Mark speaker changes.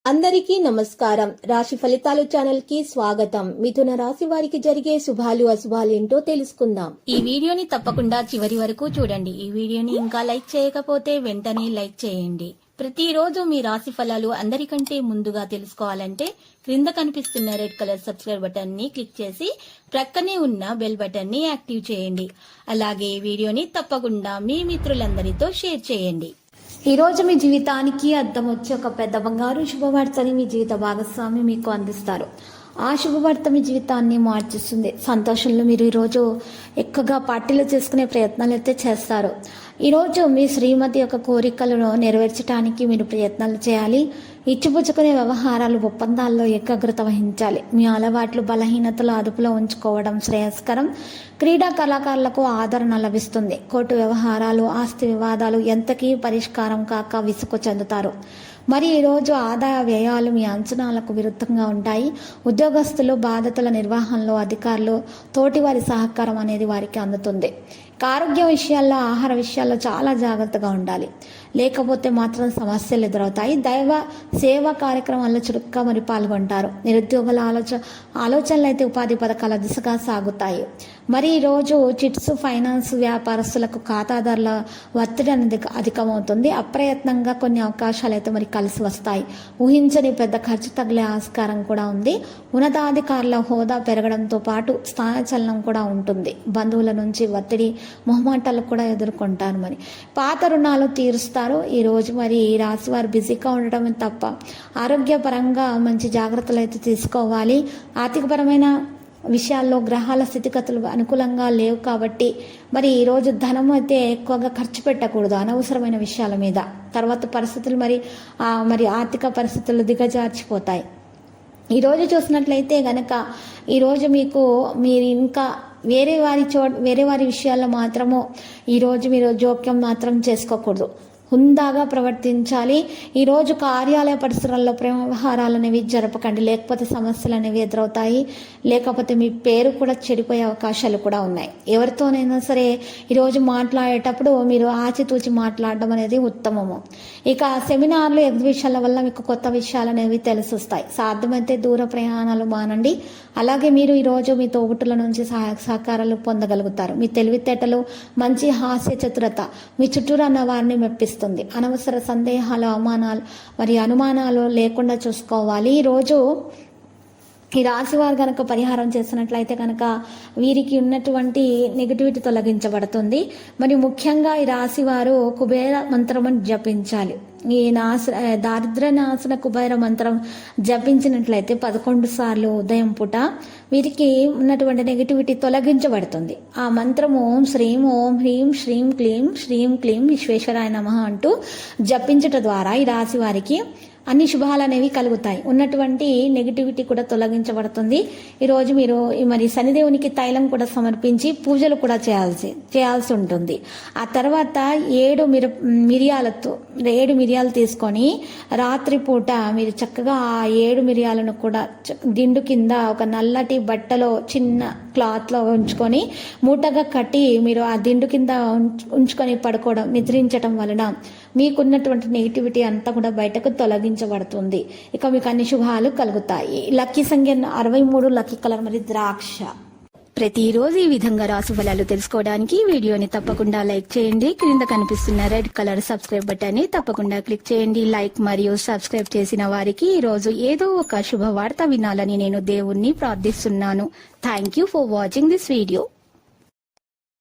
Speaker 1: అందరికీ నమస్కారం. రాశి ఫలితాలు ఛానల్ కి స్వాగతం. మిథున రాశి వారికి జరిగే శుభాలు అశుభాలు ఏంటో తెలుసుకుందాం.
Speaker 2: ఈ వీడియోని తప్పకుండా చివరి వరకు చూడండి. ఈ వీడియోని ఇంకా లైక్ చేయకపోతే వెంటనే లైక్ చేయండి. ప్రతిరోజు మీ రాశి ఫలాలు అందరికంటే ముందుగా తెలుసుకోవాలంటే క్రింద కనిపిస్తున్న రెడ్ కలర్ సబ్స్క్రైబ్ బటన్ ని క్లిక్ చేసి ప్రక్కనే ఉన్న బెల్ బటన్ ని యాక్టివ్ చేయండి. అలాగే ఈ వీడియోని తప్పకుండా మీ మిత్రులందరితో షేర్ చేయండి.
Speaker 3: ఈ రోజు మీ జీవితానికి అద్దం వచ్చి ఒక పెద్ద బంగారు శుభవార్తని మీ జీవిత భాగస్వామి మీకు అందిస్తారు. ఆ శుభవార్త మీ జీవితాన్ని మార్చిస్తుంది. సంతోషంలో మీరు ఈరోజు ఎక్కువగా పార్టీలు చేసుకునే ప్రయత్నాలు అయితే చేస్తారు. ఈరోజు మీ శ్రీమతి యొక్క కోరికలను నెరవేర్చడానికి మీరు ప్రయత్నాలు చేయాలి. ఇచ్చిపుచ్చుకునే వ్యవహారాలు ఒప్పందాల్లో ఏకాగ్రత వహించాలి. మీ అలవాట్లు బలహీనతలు అదుపులో ఉంచుకోవడం శ్రేయస్కరం. క్రీడా కళాకారులకు ఆదరణ లభిస్తుంది. కోర్టు వ్యవహారాలు ఆస్తి వివాదాలు ఎంతకీ పరిష్కారం కాక విసుగు చెందుతారు. మరి ఈరోజు ఆదాయ వ్యయాలు మీ అంచనాలకు విరుద్ధంగా ఉంటాయి. ఉద్యోగస్తులు బాధ్యతల నిర్వహణలో అధికారులు తోటివారి సహకారం అనేది వారికి అందుతుంది. ఆరోగ్య విషయాల్లో ఆహార విషయాల్లో చాలా జాగ్రత్తగా ఉండాలి, లేకపోతే మాత్రం సమస్యలు ఎదురవుతాయి. దైవ సేవా కార్యక్రమాల్లో చురుగ్గా మరి పాల్గొంటారు. నిరుద్యోగుల ఆలోచనలు అయితే ఉపాధి పథకాల దిశగా సాగుతాయి. మరి ఈరోజు చిట్స్ ఫైనాన్స్ వ్యాపారస్తులకు ఖాతాదారుల ఒత్తిడి అనేది అధికమవుతుంది. అప్రయత్నంగా కొన్ని అవకాశాలు అయితే మరి కలిసి వస్తాయి. ఊహించని పెద్ద ఖర్చు తగిలే ఆస్కారం కూడా ఉంది. ఉన్నతాధికారుల హోదా పెరగడంతో పాటు స్థానచలనం కూడా ఉంటుంది. బంధువుల నుంచి ఒత్తిడి మొహమాటాలు కూడా ఎదుర్కొంటారు. మరి పాత రుణాలు తీరుస్తారు. ఈరోజు మరి ఈ రాశి వారు బిజీగా ఉండటమే తప్ప ఆరోగ్యపరంగా మంచి జాగ్రత్తలు అయితే తీసుకోవాలి. ఆర్థికపరమైన విషయాల్లో గ్రహాల స్థితిగతులు అనుకూలంగా లేవు కాబట్టి మరి ఈరోజు ధనం అయితే ఎక్కువగా ఖర్చు పెట్టకూడదు అనవసరమైన విషయాల మీద. తర్వాత పరిస్థితులు మరి ఆర్థిక పరిస్థితులు దిగజార్చిపోతాయి. ఈరోజు చూసినట్లయితే గనక ఈరోజు మీరు ఇంకా వేరే వారి విషయాల్లో మాత్రము ఈరోజు మీరు జోక్యం మాత్రం చేసుకోకూడదు. హుందాగా ప్రవర్తించాలి. ఈరోజు కార్యాలయ పరిసరాల్లో ప్రేమ వ్యవహారాలు అనేవి జరపకండి, లేకపోతే సమస్యలు అనేవి ఎదురవుతాయి. లేకపోతే మీ పేరు కూడా చెడిపోయే అవకాశాలు కూడా ఉన్నాయి. ఎవరితోనైనా సరే ఈరోజు మాట్లాడేటప్పుడు మీరు ఆచితూచి మాట్లాడడం అనేది ఉత్తమము. ఇక సెమినార్లు ఎగ్జిబిషన్ల వల్ల మీకు కొత్త విషయాలు అనేవి తెలిసొస్తాయి. సాధ్యమైతే దూర ప్రయాణాలు మానండి. అలాగే మీరు ఈరోజు మీ తోబుట్టుల నుంచి సహకారాలు పొందగలుగుతారు. మీ తెలివితేటలు, మంచి హాస్య చతురత మీ చుట్టూరన్న వారిని మెప్పిస్తుంది. అనవసర సందేహాలు, అనుమానాలు లేకుండా చూసుకోవాలి. ఈరోజు ఈ రాశి వారు కనుక పరిహారం చేసినట్లయితే కనుక వీరికి ఉన్నటువంటి నెగిటివిటీ తొలగించబడుతుంది. మరి ముఖ్యంగా ఈ రాశి వారు కుబేర మంత్రమును జపించాలి. ఈ దారిద్ర్య నాశన కుబేర మంత్రం జపించినట్లయితే 11 సార్లు ఉదయం పూట వీరికి ఉన్నటువంటి నెగిటివిటీ తొలగించబడుతుంది. ఆ మంత్రము ఓం హ్రీం శ్రీం క్లీం విశ్వేశ్వరాయ నమః అంటూ జపించట ద్వారా ఈ రాశి వారికి అన్ని శుభాలు అనేవి కలుగుతాయి. ఉన్నటువంటి నెగిటివిటీ కూడా తొలగించబడుతుంది. ఈరోజు మీరు మరి శనిదేవునికి తైలం కూడా సమర్పించి పూజలు కూడా చేయాల్సి ఉంటుంది. ఆ తర్వాత 7 మిరియాలు తీసుకొని రాత్రిపూట మీరు చక్కగా ఆ 7 మిరియాలను కూడా దిండు కింద ఒక నల్లటి బట్టలో చిన్న క్లాత్లో ఉంచుకొని మూటగా కట్టి మీరు ఆ దిండు కింద ఉంచుకొని నిద్రించడం వలన మీకున్నటువంటి నెగిటివిటీ అంతా కూడా బయటకు తొలగించబడుతుంది. ఇక మీకు అన్ని శుభాలు కలుగుతాయి. లక్కీ సంఖ్య 63, లక్కీ కలర్ మరి ద్రాక్ష.
Speaker 2: ప్రతిరోజు ఈ విధంగా రాశి ఫలాలు తెలుసుకోవడానికి వీడియోని తప్పకుండా లైక్ చేయండి. క్రింద కనిపిస్తున్న రెడ్ కలర్ సబ్స్క్రైబ్ బటన్ ని తప్పకుండా క్లిక్ చేయండి. లైక్ మరియు సబ్స్క్రైబ్ చేసిన వారికి ఈ రోజు ఏదో ఒక శుభవార్త వినాలని నేను దేవుణ్ణి ప్రార్థిస్తున్నాను. Thank you for watching this video.